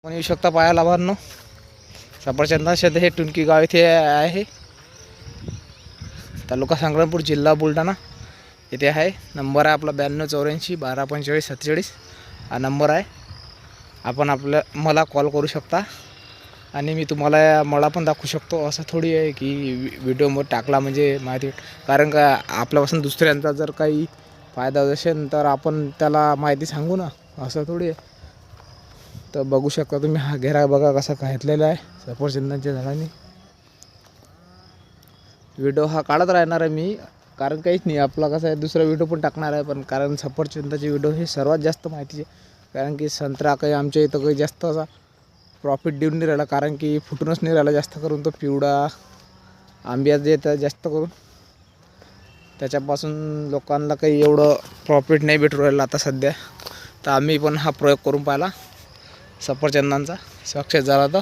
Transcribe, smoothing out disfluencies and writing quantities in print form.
आपण येऊ शकता पाहायला भावांनो. सफरचंदा शेत हे टुनकी गाव इथे आहे. तालुका संग्रामपूर, जिल्हा बुलढाणा इथे आहे. नंबर आहे आपला 9284 1245 हा नंबर आहे. आपण मला कॉल करू शकता आणि मी तुम्हाला मळा पण दाखवू शकतो. असं थोडी आहे की व्हिडिओमध्ये टाकला म्हणजे माहिती, कारण का आपल्यापासून दुसऱ्यांचा जर काही फायदा होत असेल तर आपण त्याला माहिती सांगू ना, असं थोडी आहे. तर बघू शकता तुम्ही, हा घेरा बघा कसा घातलेला आहे सफरचंदांच्या झाडांनी. व्हिडिओ हा काढत राहणार आहे मी, कारण काहीच नाही आपला कसं आहे, दुसरा व्हिडिओ पण टाकणार आहे. पण कारण सफरचंदाचे व्हिडिओ हे सर्वात जास्त माहितीचे, कारण की संत्रा काही आमच्या इथं काही जास्त असा प्रॉफिट देऊन नाही राहिला, कारण की फुटूनच नाही राहिला जास्त करून. तो पिवळा आंब्या जे येतं जास्त करून, त्याच्यापासून लोकांना काही एवढं प्रॉफिट नाही भेटू राहिलं आता सध्या. तर आम्ही पण हा प्रयोग करून पाहिला सफरचंदांचा, सक्सेस झाला तर